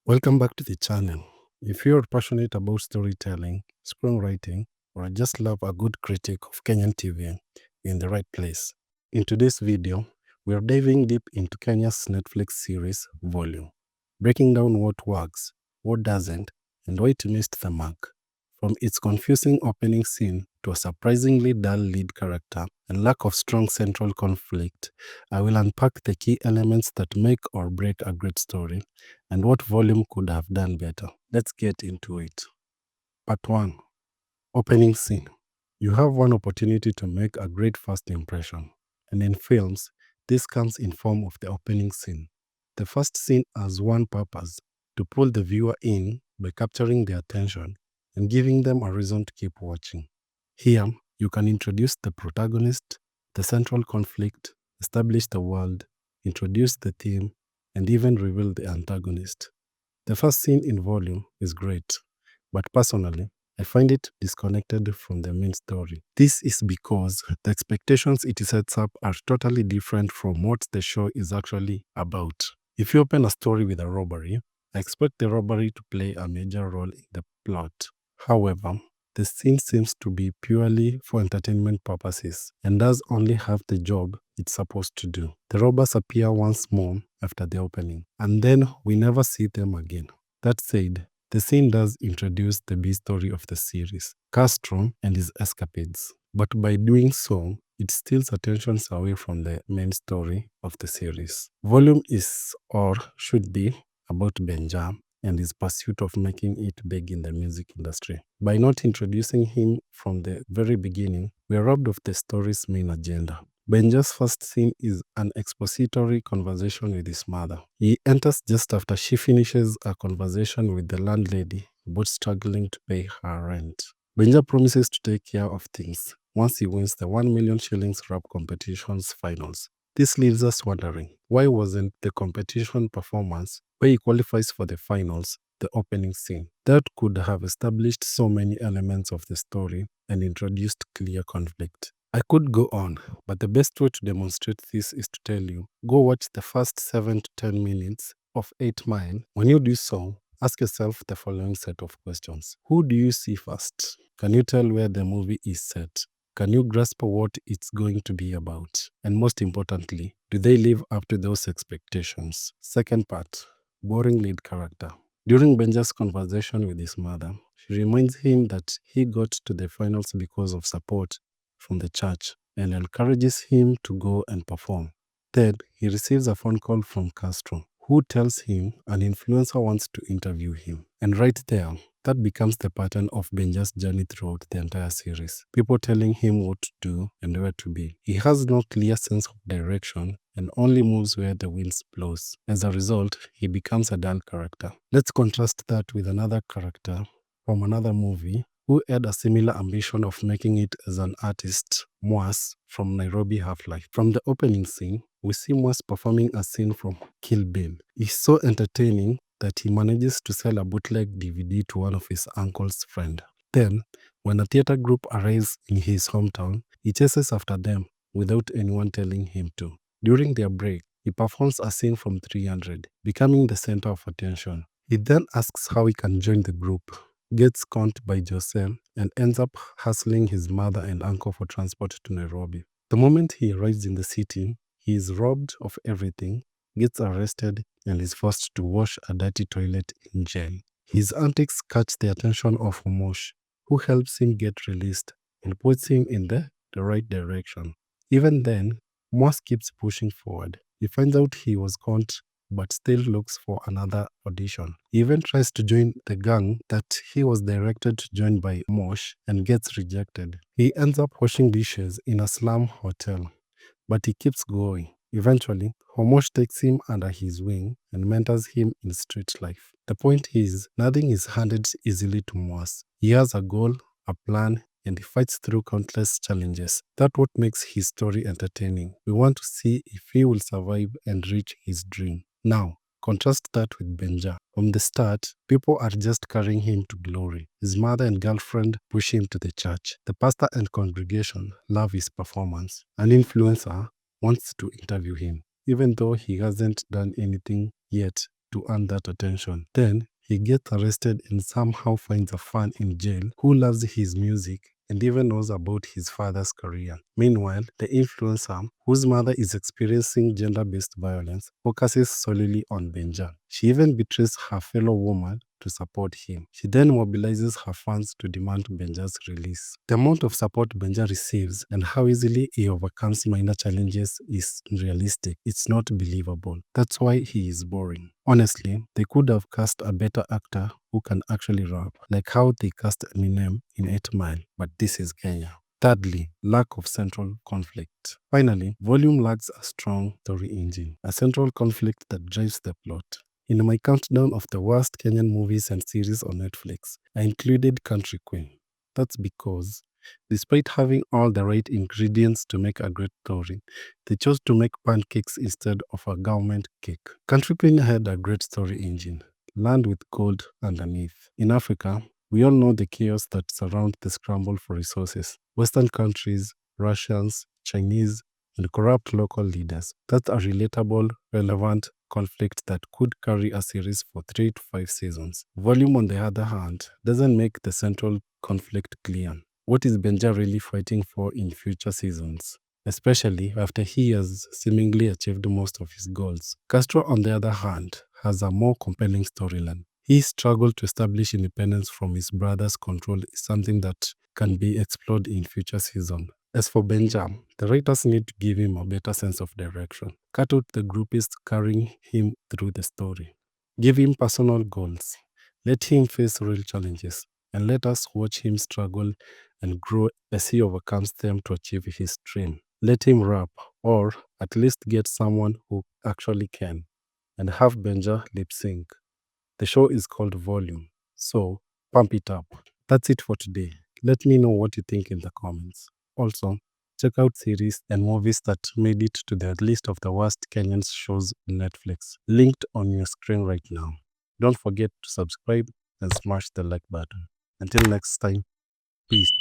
Welcome back to the channel. If you're passionate about storytelling, screenwriting, or just love a good critique of Kenyan TV, you're in the right place. In today's video, we're diving deep into Kenya's Netflix series Volume, breaking down what works, what doesn't, and why it missed the mark. From its confusing opening scene to a surprisingly dull lead character and lack of strong central conflict, I will unpack the key elements that make or break a great story and what Volume could have done better. Let's get into it. Part 1. Opening Scene. You have one opportunity to make a great first impression, and in films, this comes in form of the opening scene. The first scene has one purpose: to pull the viewer in by capturing their attention and giving them a reason to keep watching. Here, you can introduce the protagonist, the central conflict, establish the world, introduce the theme, and even reveal the antagonist. The first scene in Volume is great, but personally, I find it disconnected from the main story. This is because the expectations it sets up are totally different from what the show is actually about. If you open a story with a robbery, I expect the robbery to play a major role in the plot. However, the scene seems to be purely for entertainment purposes and does only have the job it's supposed to do. The robbers appear once more after the opening, and then we never see them again. That said, the scene does introduce the B story of the series, Castro and his escapades. But by doing so, it steals attention away from the main story of the series. Volume is, or should be, about Benja and his pursuit of making it big in the music industry. By not introducing him from the very beginning, we are robbed of the story's main agenda. Benja's first scene is an expository conversation with his mother. He enters just after she finishes a conversation with the landlady about struggling to pay her rent. Benja promises to take care of things once he wins the 1 million shillings rap competition's finals. This leaves us wondering, why wasn't the competition performance, where he qualifies for the finals, the opening scene? That could have established so many elements of the story and introduced clear conflict. I could go on, but the best way to demonstrate this is to tell you, go watch the first 7 to 10 minutes of 8 Mile. When you do so, ask yourself the following set of questions. Who do you see first? Can you tell where the movie is set? Can you grasp what it's going to be about? And most importantly, do they live up to those expectations? Second part, boring lead character. During Benja's conversation with his mother, she reminds him that he got to the finals because of support from the church and encourages him to go and perform. Then he receives a phone call from Castro, who tells him an influencer wants to interview him. And right there, that becomes the pattern of Benja's journey throughout the entire series. People telling him what to do and where to be. He has no clear sense of direction and only moves where the wind blows. As a result, he becomes a dull character. Let's contrast that with another character from another movie who had a similar ambition of making it as an artist, Mwas from Nairobi Half-Life. From the opening scene, we see Mwas performing a scene from Kill Bill. He's so entertaining that he manages to sell a bootleg DVD to one of his uncle's friend. Then, when a theater group arrives in his hometown, he chases after them without anyone telling him to. During their break, he performs a scene from 300, becoming the center of attention. He then asks how he can join the group, gets conned by Jose, and ends up hustling his mother and uncle for transport to Nairobi. The moment he arrives in the city, he is robbed of everything, gets arrested, and is forced to wash a dirty toilet in jail. His antics catch the attention of Homosh, who helps him get released and puts him in the right direction. Even then, Moss keeps pushing forward. He finds out he was conned but still looks for another audition. He even tries to join the gang that he was directed to join by Mosh and gets rejected. He ends up washing dishes in a slum hotel, but he keeps going. Eventually, Homosh takes him under his wing and mentors him in street life. The point is, nothing is handed easily to Mwas. He has a goal, a plan, and he fights through countless challenges. That's what makes his story entertaining. We want to see if he will survive and reach his dream. Now, contrast that with Benja. From the start, people are just carrying him to glory. His mother and girlfriend push him to the church. The pastor and congregation love his performance. An influencer wants to interview him, even though he hasn't done anything yet to earn that attention. Then he gets arrested and somehow finds a fan in jail who loves his music and even knows about his father's career. Meanwhile, the influencer, whose mother is experiencing gender-based violence, focuses solely on Benja. She even betrays her fellow woman to support him. She then mobilizes her fans to demand Benja's release. The amount of support Benja receives and how easily he overcomes minor challenges is unrealistic. It's not believable. That's why he is boring. Honestly, they could have cast a better actor who can actually rap, like how they cast Eminem in 8 Mile, but this is Kenya. Thirdly, lack of central conflict. Finally, volume lacks a strong story engine, a central conflict that drives the plot. In my countdown of the worst Kenyan movies and series on Netflix, I included Country Queen. That's because, despite having all the right ingredients to make a great story, they chose to make pancakes instead of a government cake. Country Queen had a great story engine, land with gold underneath. In Africa, we all know the chaos that surrounds the scramble for resources. Western countries, Russians, Chinese, and corrupt local leaders. That's a relatable, relevant conflict that could carry a series for 3 to 5 seasons. Volume, on the other hand, doesn't make the central conflict clear. What is Benja really fighting for in future seasons? Especially after he has seemingly achieved most of his goals. Castro, on the other hand, has a more compelling storyline. His struggle to establish independence from his brother's control is something that can be explored in future seasons. As for Benja, the writers need to give him a better sense of direction. Cut out the groupies carrying him through the story. Give him personal goals. Let him face real challenges. And let us watch him struggle and grow as he overcomes them to achieve his dream. Let him rap, or at least get someone who actually can, and have Benja lip sync. The show is called Volume, so pump it up. That's it for today. Let me know what you think in the comments. Also, check out series and movies that made it to the list of the worst Kenyan shows on Netflix, linked on your screen right now. Don't forget to subscribe and smash the like button. Until next time, peace.